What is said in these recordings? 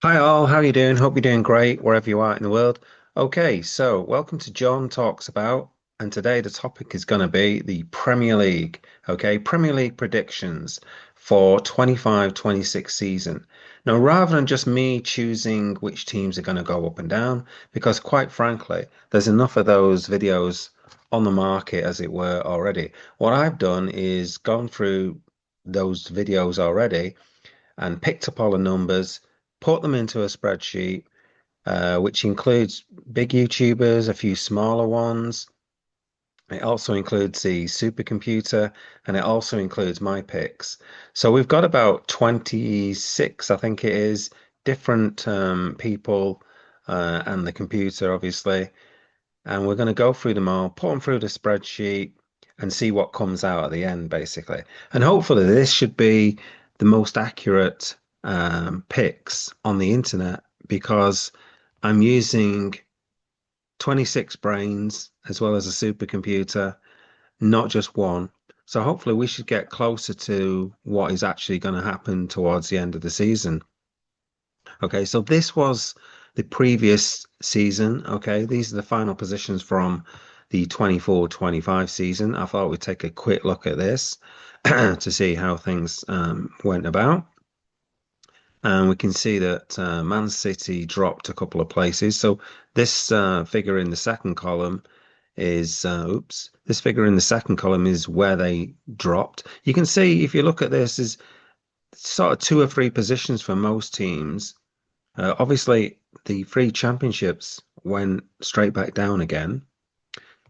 Hi all, how you doing? Hope you're doing great wherever you are in the world. Okay, so welcome to John Talks About, and today the topic is going to be the Premier League. Okay, Premier League predictions for 25-26 season. Now, rather than just me choosing which teams are going to go up and down, because quite frankly, there's enough of those videos on the market, as it were, already. What I've done is gone through those videos already and picked up all the numbers, put them into a spreadsheet, which includes big YouTubers, a few smaller ones. It also includes the supercomputer and it also includes my picks. So we've got about 26, I think it is, different people and the computer, obviously. And we're going to go through them all, put them through the spreadsheet, and see what comes out at the end, basically. And hopefully, this should be the most accurate picks on the internet because I'm using 26 brains as well as a supercomputer, not just one. So hopefully, we should get closer to what is actually going to happen towards the end of the season. Okay, so this was the previous season. Okay, these are the final positions from the 24-25 season. I thought we'd take a quick look at this to see how things went about. And we can see that Man City dropped a couple of places. So this figure in the second column is, this figure in the second column is where they dropped. You can see if you look at this, is sort of two or three positions for most teams. Obviously, the three championships went straight back down again.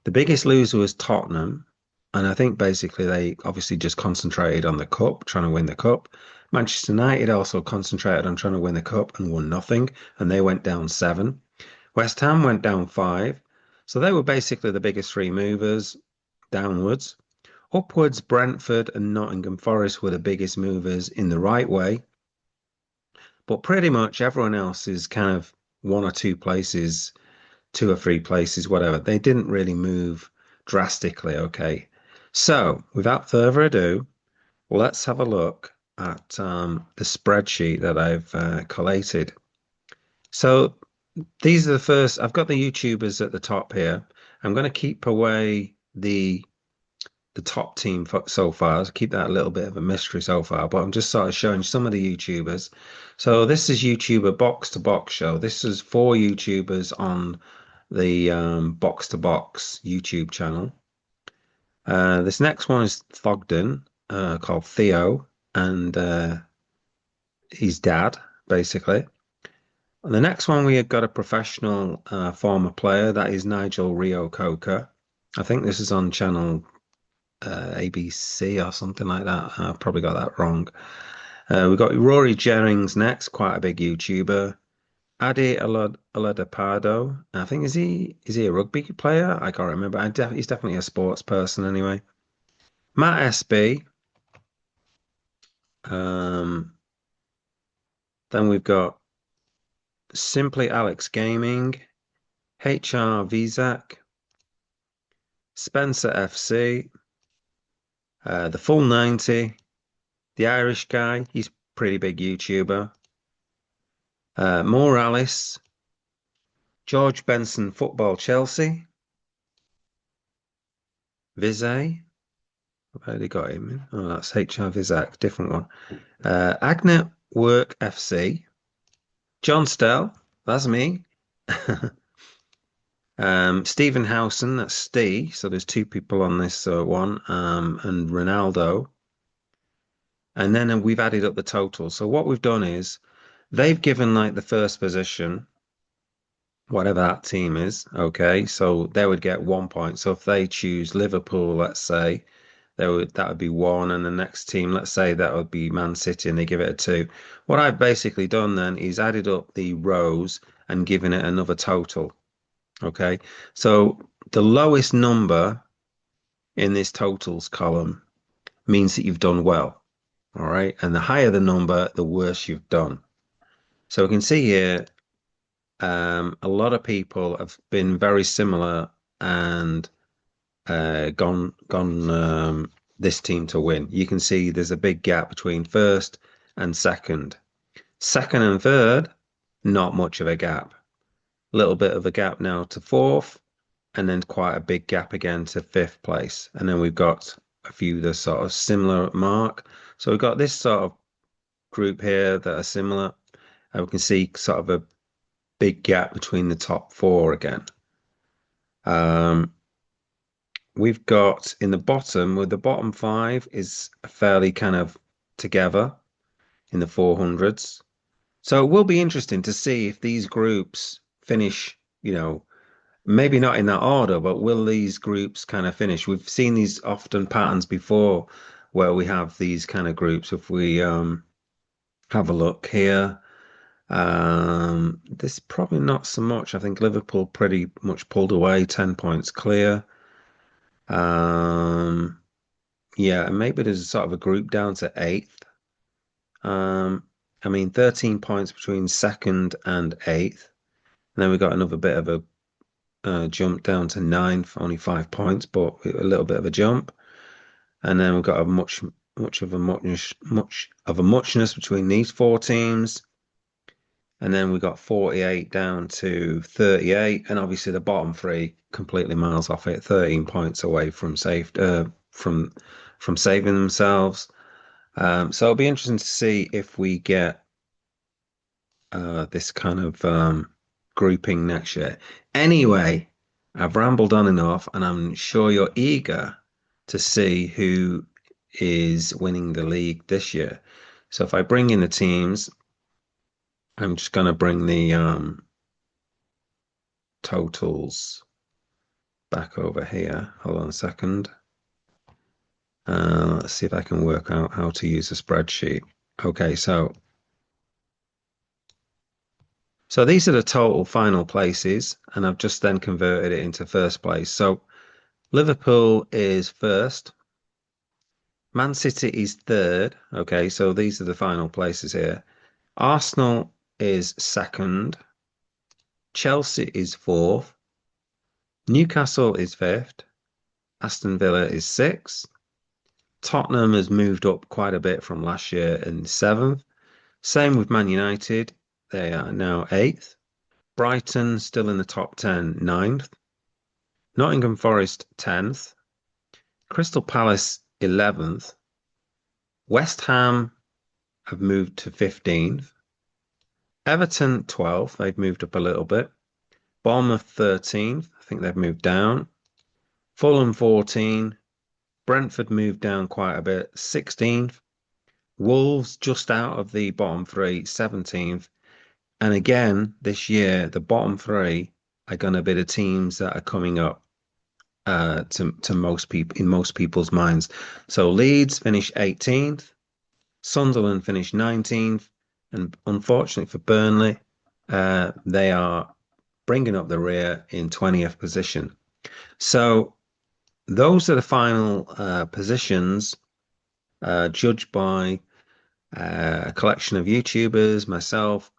The biggest loser was Tottenham, and I think basically they obviously just concentrated on the cup, trying to win the cup. Manchester United also concentrated on trying to win the cup and won nothing, and they went down seven. West Ham went down five, so they were basically the biggest three movers downwards. Upwards, Brentford and Nottingham Forest were the biggest movers in the right way. But pretty much everyone else is kind of one or two places, two or three places, whatever. They didn't really move drastically. Okay. So without further ado, let's have a look at the spreadsheet that I've collated. So these are the first, I've got the YouTubers at the top here. I'm going to keep away the top team so far. So keep that a little bit of a mystery so far, but I'm just sort of showing some of the YouTubers. So this is YouTuber Box to Box Show. This is four YouTubers on the Box to Box YouTube channel. This next one is Thogden, called Theo, and his dad, basically. And the next one, we have got a professional former player. That is Nigel Rio Coker. I think this is on channel ABC or something like that. I probably got that wrong. We've got Rory Jennings next, quite a big YouTuber. Adi Oladapono. I think is he a rugby player? I can't remember. He's definitely a sports person anyway. Matt SB. Um, then we've got Simply Alex Gaming, HR Vizak, Spencer FC, the Full 90, the Irish guy. He's a pretty big YouTuber. Morales, George Benson Football Chelsea, Vizay. I've already got him in. Oh, that's HR Vizak, different one. Agnet Work FC, John Stell, that's me. Stephen Howson, that's Steve. So there's two people on this one, and Ronaldo. And then we've added up the total. So what we've done is they've given like the first position, whatever that team is. Okay, so they would get 1 point. So if they choose Liverpool, let's say, that would be one, and the next team, let's say that would be Man City, and they give it a two. What I've basically done then is added up the rows and given it another total. Okay, so the lowest number in this totals column means that you've done well. All right, and the higher the number, the worse you've done. So we can see here, a lot of people have been very similar and gone this team to win. You can see there's a big gap between first and second. Second and third, not much of a gap. A little bit of a gap now to fourth, and then quite a big gap again to fifth place. And then we've got a few that sort of similar mark. So we've got this sort of group here that are similar. And we can see sort of a big gap between the top four again. We've got in the bottom, with the bottom five is fairly kind of together in the 400s. So it will be interesting to see if these groups finish, maybe not in that order, but will these groups kind of finish? We've seen these often patterns before where we have these kind of groups. If we have a look here, this probably not so much. I think Liverpool pretty much pulled away, 10 points clear. Yeah, and maybe there's sort of a group down to eighth. I mean, 13 points between second and eighth. And then we got another bit of a jump down to ninth, only 5 points, but a little bit of a jump. And then we've got a much of a muchness between these four teams. And then we got 48 down to 38, and obviously the bottom three completely miles off it, 13 points away from from saving themselves. So it'll be interesting to see if we get this kind of grouping next year. Anyway, I've rambled on enough, and I'm sure you're eager to see who is winning the league this year. So if I bring in the teams, I'm just going to bring the totals back over here. Hold on a second. Let's see if I can work out how to use a spreadsheet. Okay, so these are the total final places, and I've just then converted it into first place. So Liverpool is first. Man City is third. Okay, so these are the final places here. Arsenal is second. Chelsea is fourth. Newcastle is fifth. Aston Villa is sixth. Tottenham has moved up quite a bit from last year in seventh. Same with Man United. They are now eighth. Brighton still in the top 10, ninth. Nottingham Forest 10th. Crystal Palace 11th. West Ham have moved to 15th. Everton 12th. They've moved up a little bit. Bournemouth 13th. I think they've moved down. Fulham 14. Brentford moved down quite a bit, 16th. Wolves just out of the bottom three, 17th. And again, this year, the bottom three are going to be the teams that are coming up to most people in most people's minds. So Leeds finished 18th, Sunderland finished 19th, and unfortunately for Burnley, they are bringing up the rear in 20th position. So those are the final positions, judged by a collection of YouTubers, myself,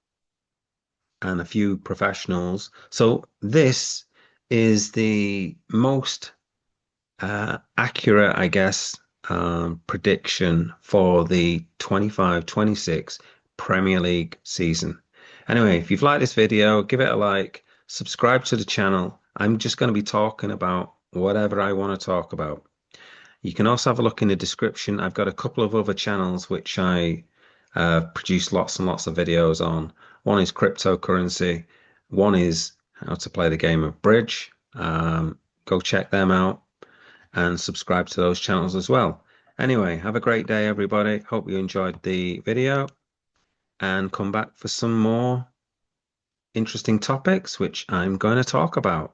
and a few professionals. So this is the most accurate, I guess, prediction for the 25-26 Premier League season. Anyway, if you've liked this video, give it a like, subscribe to the channel. I'm just going to be talking about whatever I want to talk about. You can also have a look in the description. I've got a couple of other channels which I produce lots and lots of videos on. One is cryptocurrency. One is how to play the game of bridge. Go check them out and subscribe to those channels as well. Anyway, have a great day, everybody. Hope you enjoyed the video, and come back for some more interesting topics which I'm going to talk about.